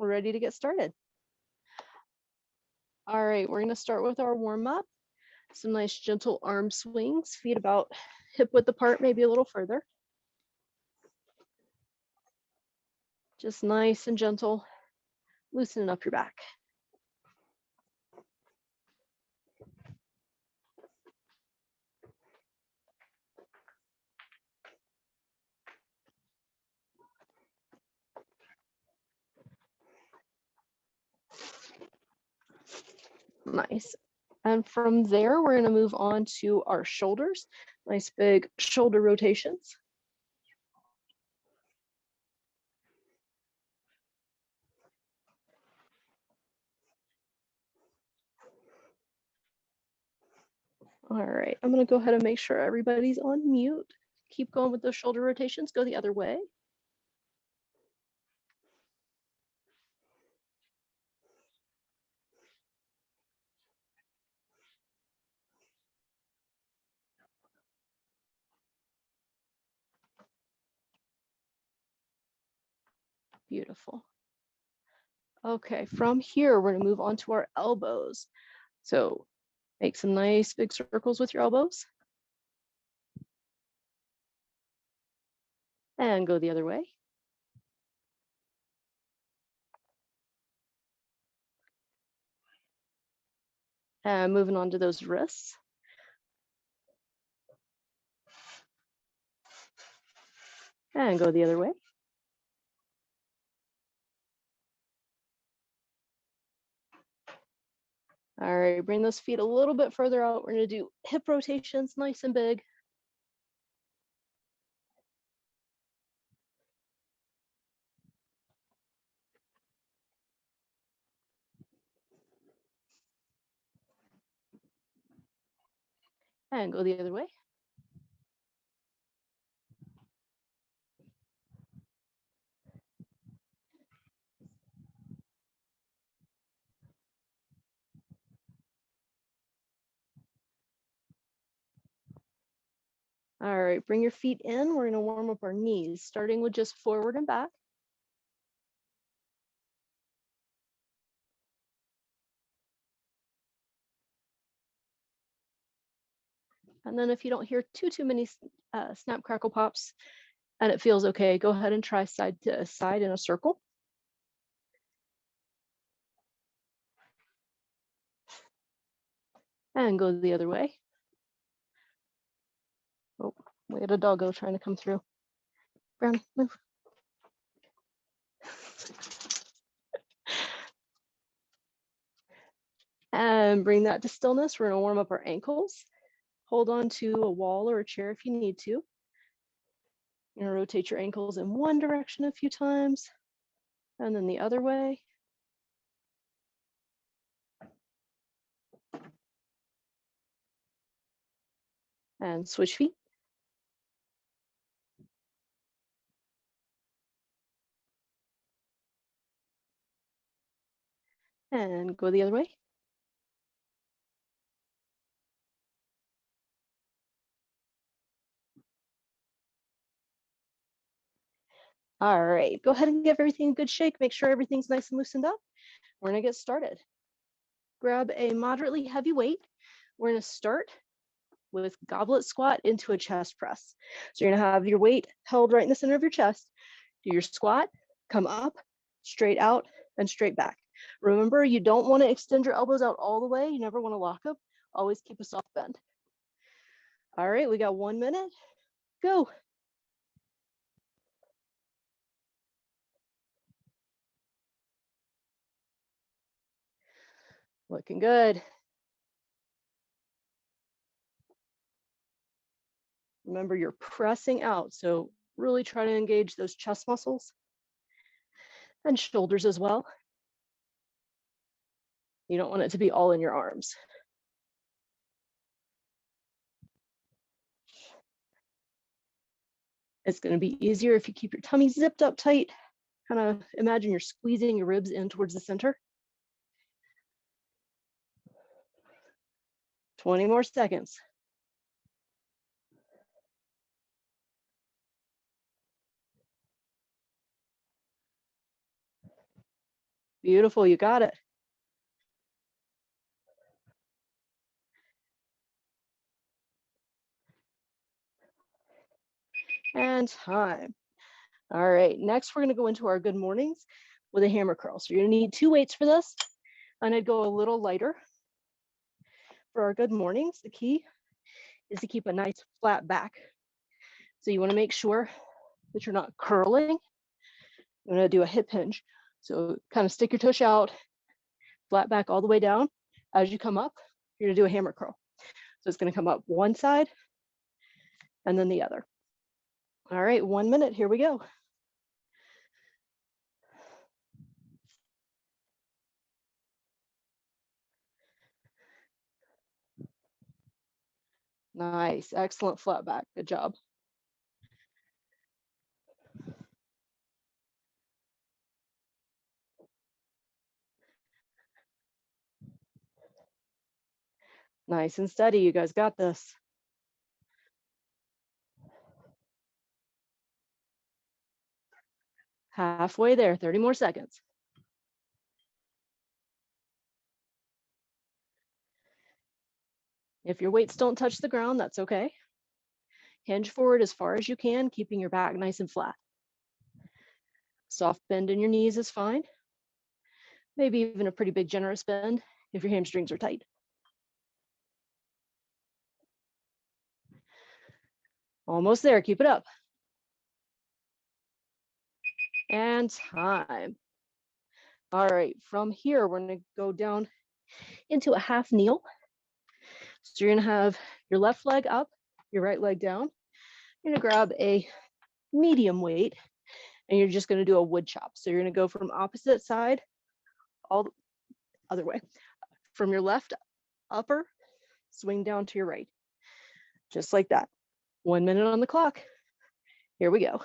we're ready to get started. All right, we're gonna start with our warm up. Some nice gentle arm swings, feet about hip width apart, maybe a little further. Just nice and gentle, loosening up your back. Nice. And from there, we're gonna move on to our shoulders. Nice big shoulder rotations. All right, I'm gonna go ahead and make sure everybody's on mute. Keep going with those shoulder rotations, go the other way. Beautiful. Okay, from here, we're gonna move on to our elbows. So make some nice big circles with your elbows. And go the other way. And moving on to those wrists. And go the other way. All right, bring those feet a little bit further out. We're gonna do hip rotations, nice and big. And go the other way. All right, bring your feet in. We're gonna warm up our knees, starting with just forward and back. And then if you don't hear too many snap, crackle, pops, and it feels okay, go ahead and try side to side in a circle. And go the other way. Oh, we had a doggo trying to come through. Brownie, move. And bring that to stillness. We're gonna warm up our ankles. Hold on to a wall or a chair if you need to. You're gonna rotate your ankles in one direction a few times, and then the other way. And switch feet. And go the other way. All right, go ahead and give everything a good shake. Make sure everything's nice and loosened up. We're gonna get started. Grab a moderately heavy weight. We're gonna start with goblet squat into a chest press. So you're gonna have your weight held right in the center of your chest. Do your squat, come up, straight out, and straight back. Remember, you don't wanna extend your elbows out all the way. You never wanna lock them. Always keep a soft bend. All right, we got 1 minute. Go. Looking good. Remember, you're pressing out, so really try to engage those chest muscles and shoulders as well. You don't want it to be all in your arms. It's going to be easier if you keep your tummy zipped up tight. Kind of imagine you're squeezing your ribs in towards the center. 20 more seconds. Beautiful, you got it. And time. All right, next we're gonna go into our good mornings with a hammer curl. So you're gonna need 2 weights for this, and I'd go a little lighter. For our good mornings, the key is to keep a nice flat back. So you wanna make sure that you're not curling. You're gonna do a hip hinge. So kind of stick your tush out, flat back all the way down. As you come up, you're gonna do a hammer curl. So it's gonna come up one side and then the other. All right, 1 minute, here we go. Nice, excellent flat back, good job. Nice and steady, you guys got this. Halfway there, 30 more seconds. If your weights don't touch the ground, that's okay. Hinge forward as far as you can, keeping your back nice and flat. Soft bend in your knees is fine. Maybe even a pretty big generous bend if your hamstrings are tight. Almost there, keep it up. And time. All right, from here, we're gonna go down into a half kneel. So you're gonna have your left leg up, your right leg down. You're gonna grab a medium weight and you're just gonna do a wood chop. So you're gonna go from opposite side, all the other way. From your left upper, swing down to your right. Just like that. 1 minute on the clock. Here we go.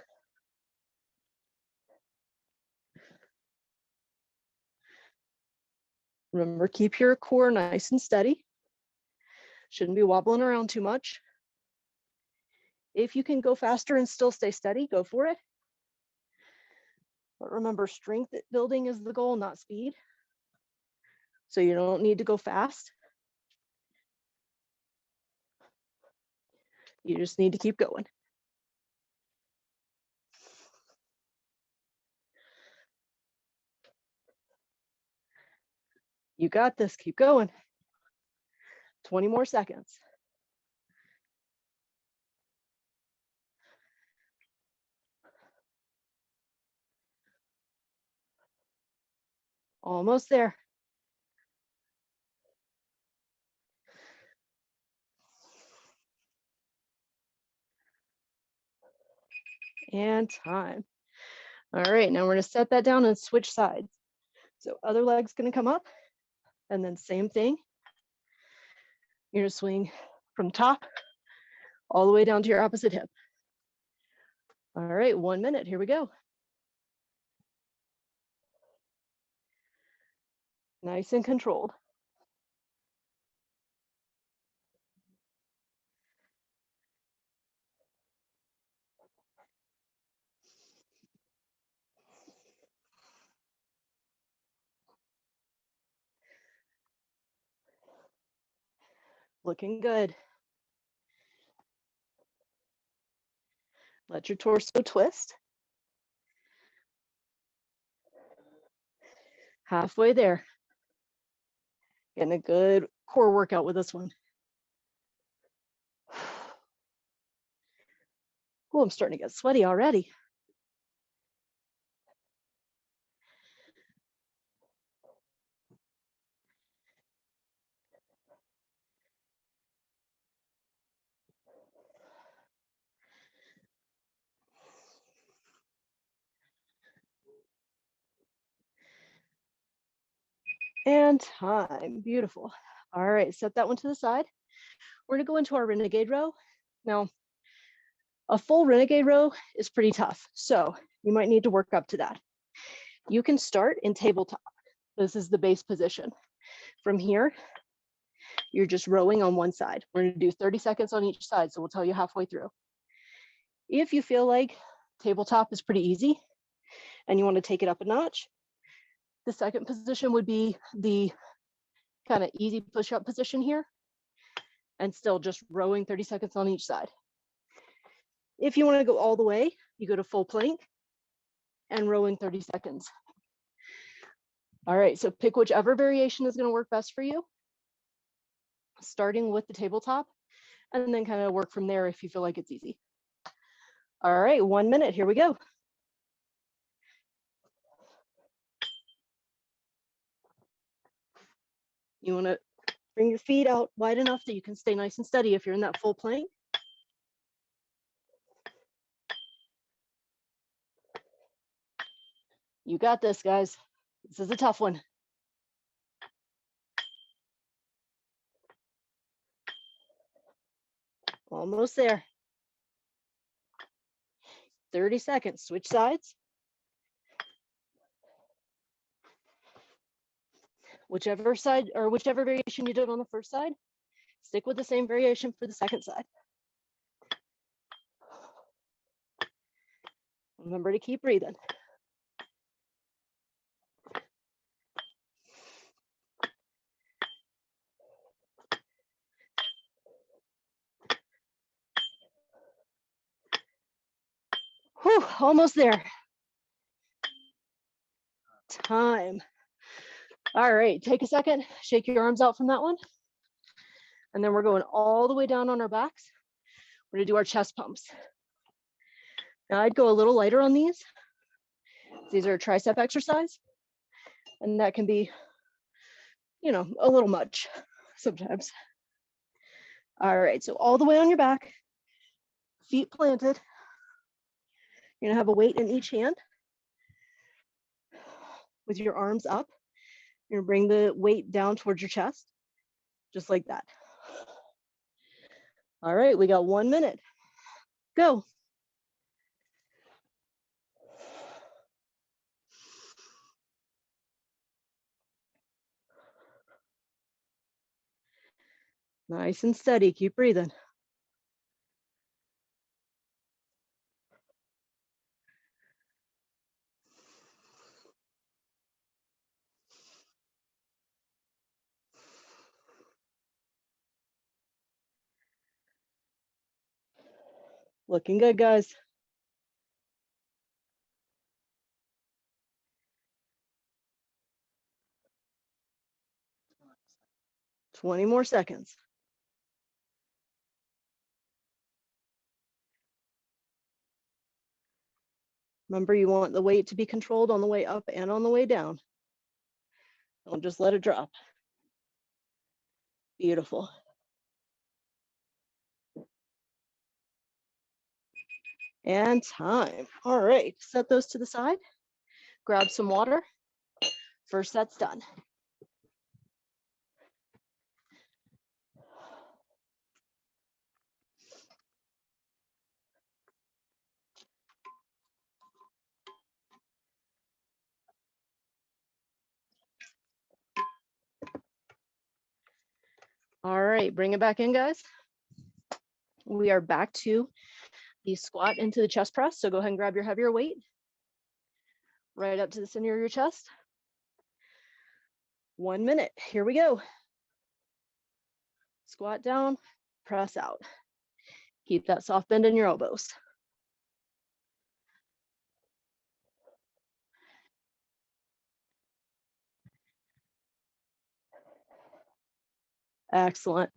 Remember, keep your core nice and steady. Shouldn't be wobbling around too much. If you can go faster and still stay steady, go for it. But remember, strength building is the goal, not speed. So you don't need to go fast. You just need to keep going. You got this, keep going. 20 more seconds. Almost there. And time. All right, now we're gonna set that down and switch sides. So other leg's gonna come up and then same thing. You're gonna swing from top all the way down to your opposite hip. All right, 1 minute, here we go. Nice and controlled. Looking good. Let your torso twist. Halfway there. Getting a good core workout with this one. Oh, I'm starting to get sweaty already. And time, beautiful. All right, set that one to the side. We're gonna go into our renegade row. Now, a full renegade row is pretty tough, so you might need to work up to that. You can start in tabletop. This is the base position. From here, you're just rowing on one side. We're gonna do 30 seconds on each side, so we'll tell you halfway through. If you feel like tabletop is pretty easy and you wanna take it up a notch, The second position would be the kind of easy push-up position here, and still just rowing 30 seconds on each side. If you want to go all the way, you go to full plank and rowing 30 seconds. All right, so pick whichever variation is going to work best for you, starting with the tabletop, and then kind of work from there if you feel like it's easy. All right, 1 minute, here we go. You want to bring your feet out wide enough that you can stay nice and steady if you're in that full plank. You got this, guys. This is a tough one. Almost there. 30 seconds, switch sides. Whichever side or whichever variation you did on the first side, stick with the same variation for the second side. Remember to keep breathing. Whew, almost there. Time. All right, take a second, shake your arms out from that one. And then we're going all the way down on our backs. We're gonna do our chest pumps. Now I'd go a little lighter on these. These are a tricep exercise. And that can be, you know, a little much sometimes. All right, so all the way on your back, feet planted. You're gonna have a weight in each hand with your arms up. You're gonna bring the weight down towards your chest, just like that. All right, we got 1 minute. Go. Nice and steady, keep breathing. Looking good, guys. Twenty more seconds. Remember, you want the weight to be controlled on the way up and on the way down. Don't just let it drop. Beautiful. And time. All right, set those to the side. Grab some water. First set's done. All right, bring it back in, guys. We are back to the squat into the chest press. So go ahead and grab your heavier weight. Right up to the center of your chest. 1 minute, here we go. Squat down, press out. Keep that soft bend in your elbows. Excellent.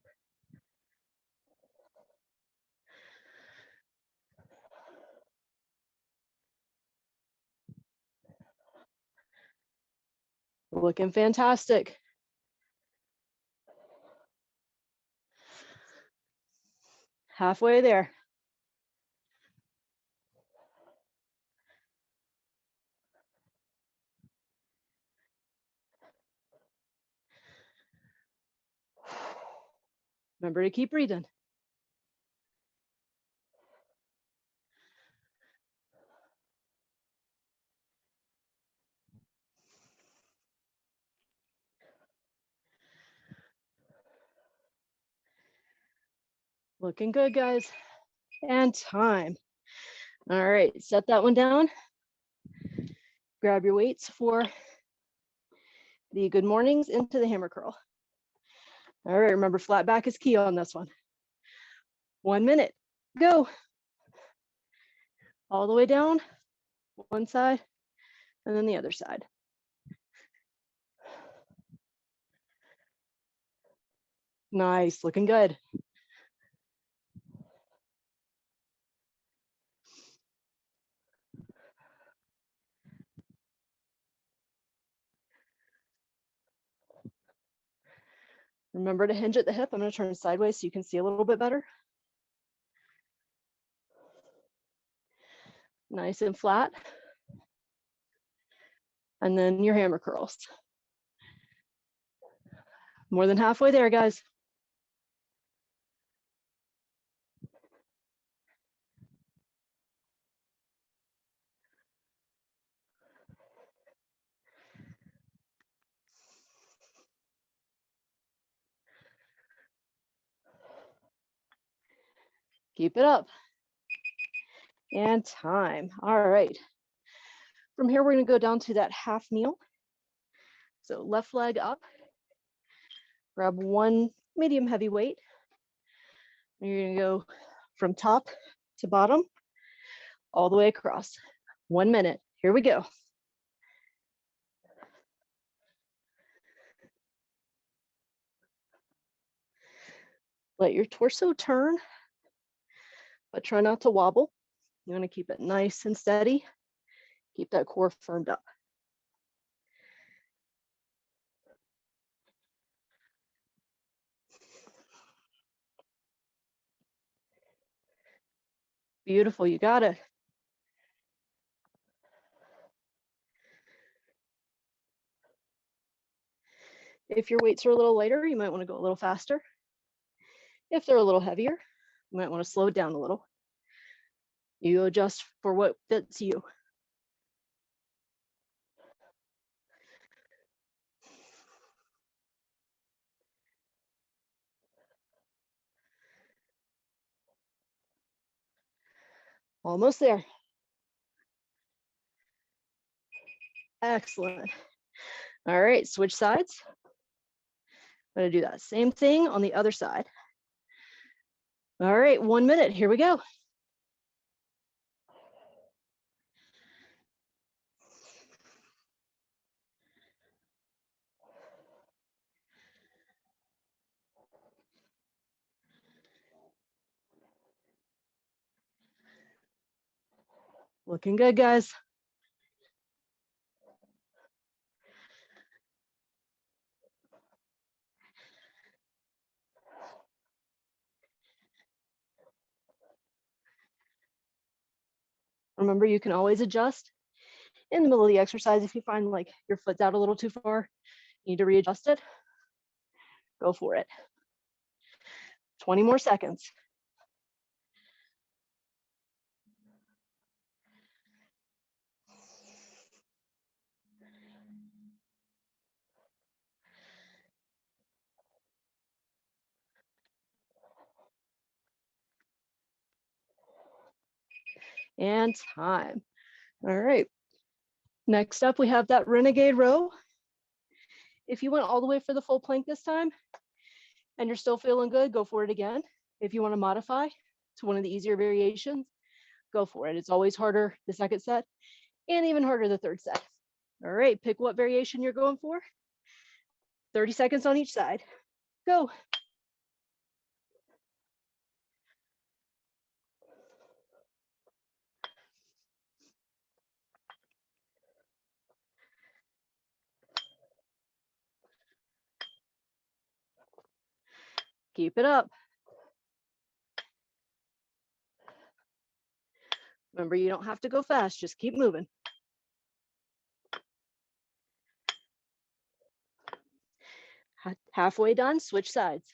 Looking fantastic. Halfway there. Remember to keep breathing. Looking good, guys. And time. All right, set that one down. Grab your weights for the good mornings into the hammer curl. All right, remember flat back is key on this one. 1 minute, go. All the way down, one side, and then the other side. Nice, looking good. Remember to hinge at the hip. I'm going to turn sideways so you can see a little bit better. Nice and flat. And then your hammer curls. More than halfway there, guys. Keep it up. And time. All right. From here, we're going to go down to that half kneel. So left leg up. Grab one medium heavy weight. And you're going to go from top to bottom, all the way across. 1 minute. Here we go. Let your torso turn, but try not to wobble. You want to keep it nice and steady. Keep that core firmed up. Beautiful, you got it. If your weights are a little lighter, you might want to go a little faster. If they're a little heavier, you might want to slow it down a little. You adjust for what fits you. Almost there. Excellent. All right, switch sides. I'm going to do that same thing on the other side. All right, 1 minute. Here we go. Looking good, guys. Remember, you can always adjust in the middle of the exercise. If you find like your foot's out a little too far, you need to readjust it. Go for it. 20 more seconds. And time. All right. Next up, we have that renegade row. If you went all the way for the full plank this time and you're still feeling good, go for it again. If you want to modify to one of the easier variations, go for it. It's always harder the second set and even harder the third set. All right, pick what variation you're going for. 30 seconds on each side. Go. Keep it up. Remember, you don't have to go fast, just keep moving. Halfway done, switch sides.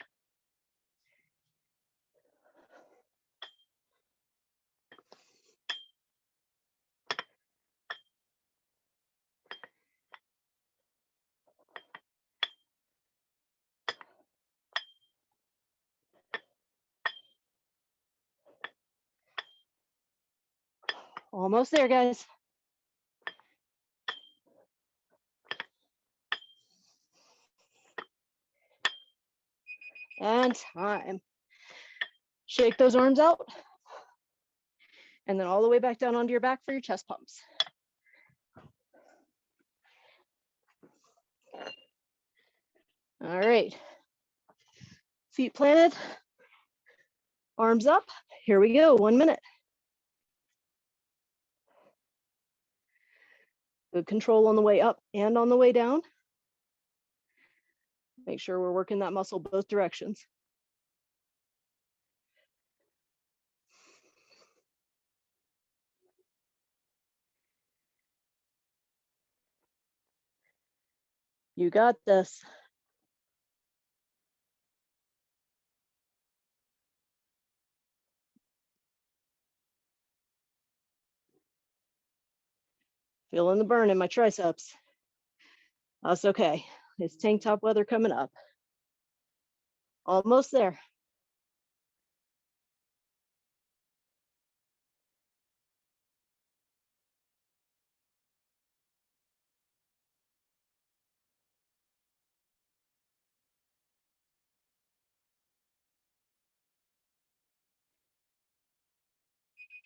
Almost there, guys. And time. Shake those arms out. And then all the way back down onto your back for your chest pumps. All right. Feet planted. Arms up. Here we go. 1 minute. Good control on the way up and on the way down. Make sure we're working that muscle both directions. You got this. Feeling the burn in my triceps. That's okay. It's tank top weather coming up. Almost there.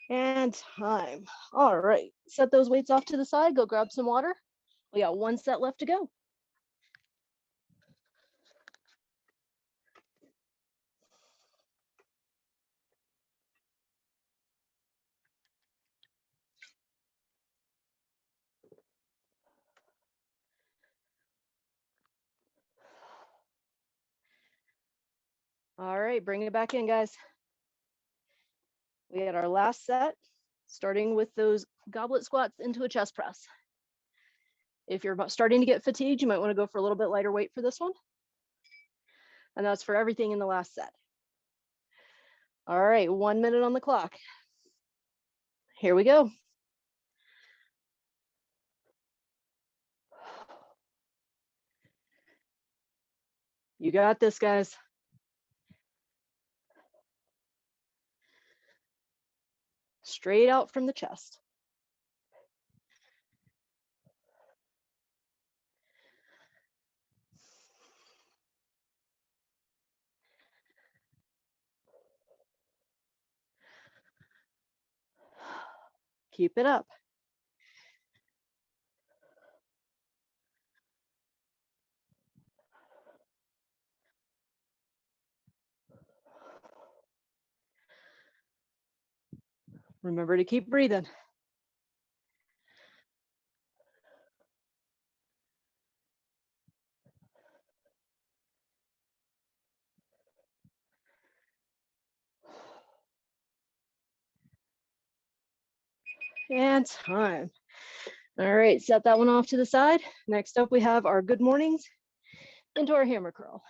And time. All right, set those weights off to the side, go grab some water. We got 1 set left to go. All right, bring it back in, guys. We had our last set, starting with those goblet squats into a chest press. If you're starting to get fatigued, you might want to go for a little bit lighter weight for this one. And that's for everything in the last set. All right, 1 minute on the clock. Here we go. You got this, guys. Straight out from the chest. Keep it up. Remember to keep breathing. And time. All right, set that one off to the side. Next up, we have our good mornings into our hammer curl.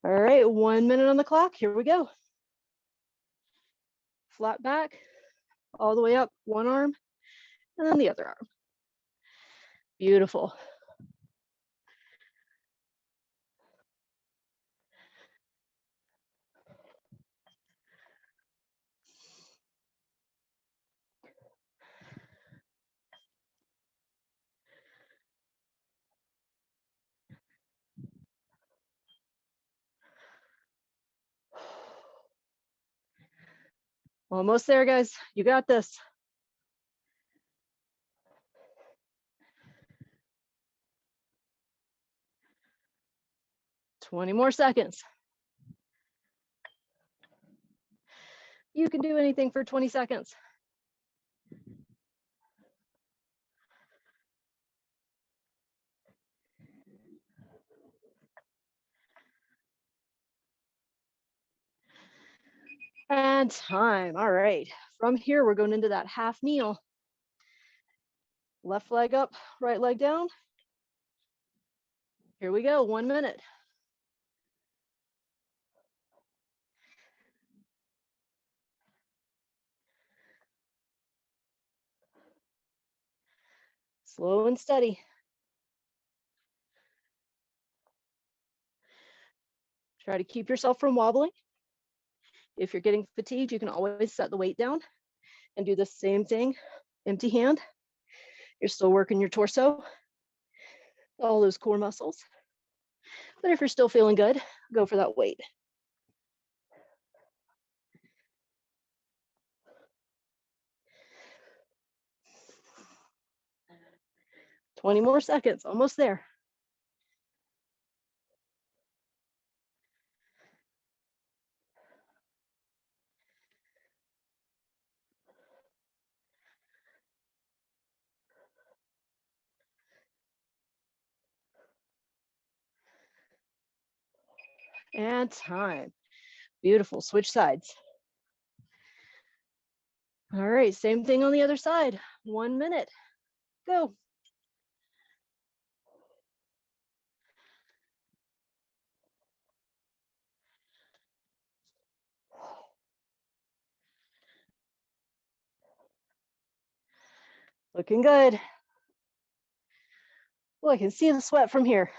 All right, 1 minute on the clock. Here we go. Flat back, all the way up, one arm, and then the other arm. Beautiful. Almost there, guys. You got this. "20 more seconds. You can do anything for 20 seconds. And time. All right. From here, we're going into that half kneel. Left leg up, right leg down. Here we go, 1 minute. Slow and steady. Try to keep yourself from wobbling. If you're getting fatigued, you can always set the weight down and do the same thing, empty hand. You're still working your torso, all those core muscles. But if you're still feeling good, go for that weight. 20 more seconds, almost there. And time. Beautiful, switch sides. All right, same thing on the other side. 1 minute, go. Looking good. Oh, I can see the sweat from here.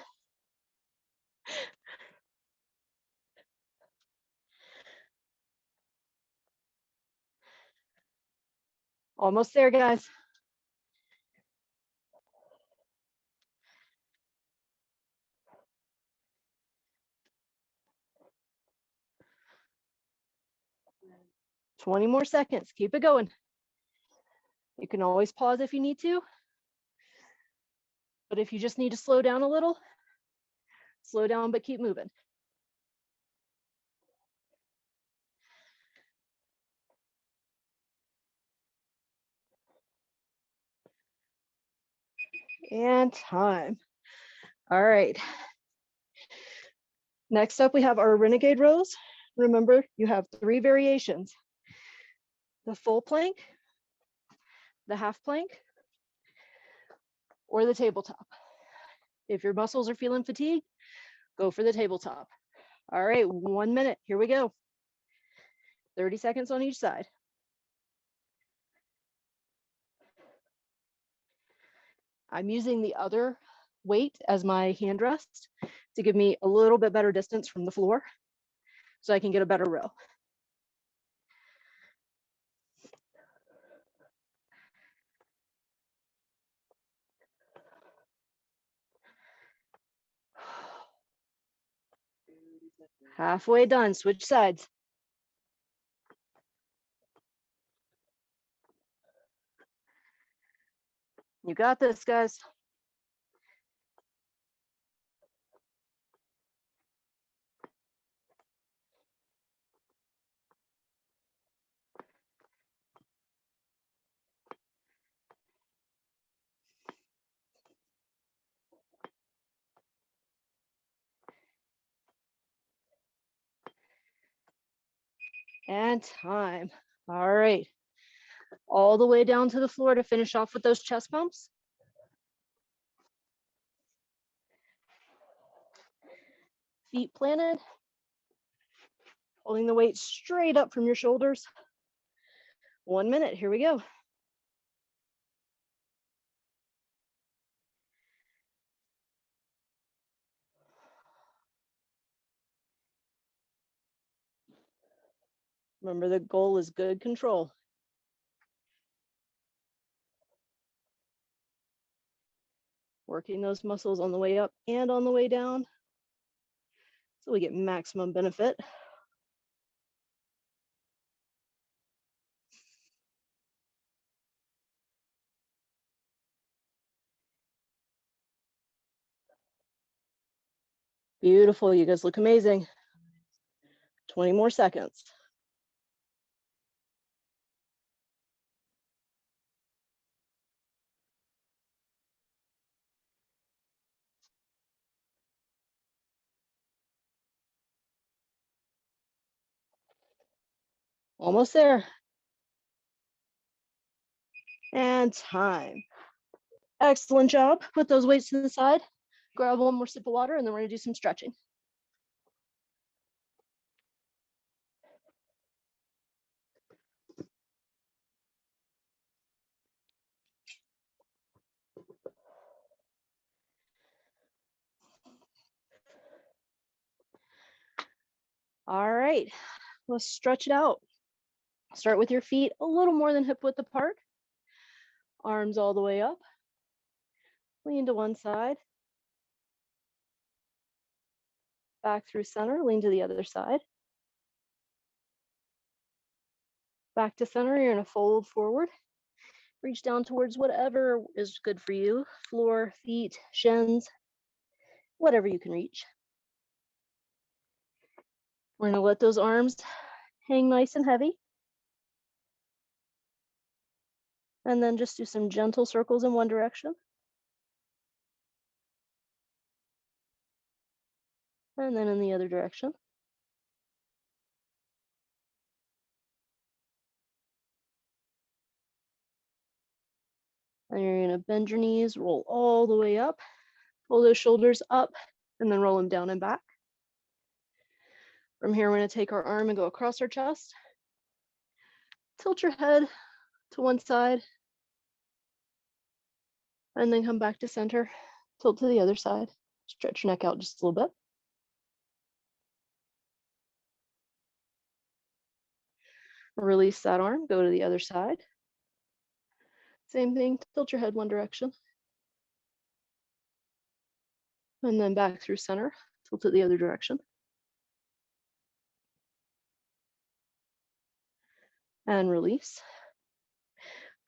Almost there, guys. Twenty more seconds, keep it going. You can always pause if you need to, but if you just need to slow down a little, slow down, but keep moving. And time. All right. Next up, we have our renegade rows. Remember, you have 3 variations: the full plank, the half plank, or the tabletop. If your muscles are feeling fatigued, go for the tabletop. All right, 1 minute, here we go. 30 seconds on each side. I'm using the other weight as my hand rest to give me a little bit better distance from the floor so I can get a better row. Halfway done, switch sides. You got this, guys. And time. All right. All the way down to the floor to finish off with those chest pumps. Feet planted. Holding the weight straight up from your shoulders. 1 minute, here we go. Remember, the goal is good control. Working those muscles on the way up and on the way down so we get maximum benefit. Beautiful, you guys look amazing. 20 more seconds. Almost there. And time. Excellent job. Put those weights to the side. Grab one more sip of water, and then we're gonna do some stretching. All right, let's stretch it out. Start with your feet a little more than hip width apart. Arms all the way up. Lean to one side. Back through center, lean to the other side. Back to center, you're gonna fold forward. Reach down towards whatever is good for you. Floor, feet, shins, whatever you can reach. We're gonna let those arms hang nice and heavy. And then just do some gentle circles in one direction. And then in the other direction. And you're gonna bend your knees, roll all the way up, pull those shoulders up, and then roll them down and back. From here, we're gonna take our arm and go across our chest. Tilt your head to one side, and then come back to center. Tilt to the other side. Stretch your neck out just a little bit. Release that arm, go to the other side. Same thing, tilt your head one direction. And then back through center, tilt it the other direction. And release.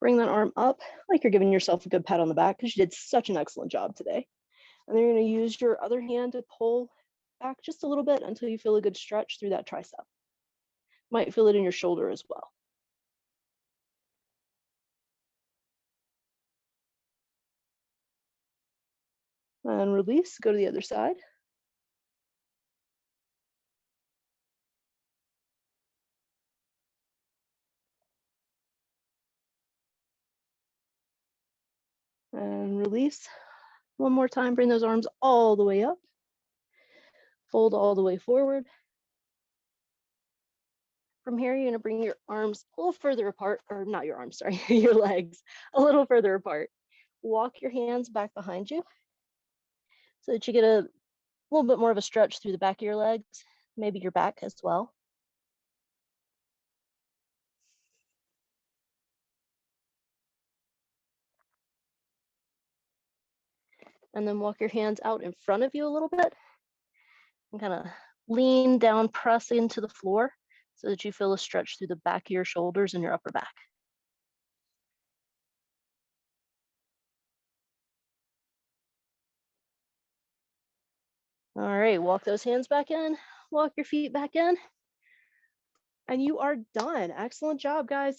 Bring that arm up like you're giving yourself a good pat on the back because you did such an excellent job today. And then you're going to use your other hand to pull back just a little bit until you feel a good stretch through that tricep. Might feel it in your shoulder as well. And release, go to the other side. And release. One more time, bring those arms all the way up. Fold all the way forward. From here, you're going to bring your arms a little further apart, or not your arms, sorry, your legs a little further apart. Walk your hands back behind you so that you get a little bit more of a stretch through the back of your legs, maybe your back as well. And then walk your hands out in front of you a little bit and kind of lean down, press into the floor so that you feel a stretch through the back of your shoulders and your upper back. All right, walk those hands back in, walk your feet back in, and you are done. Excellent job, guys.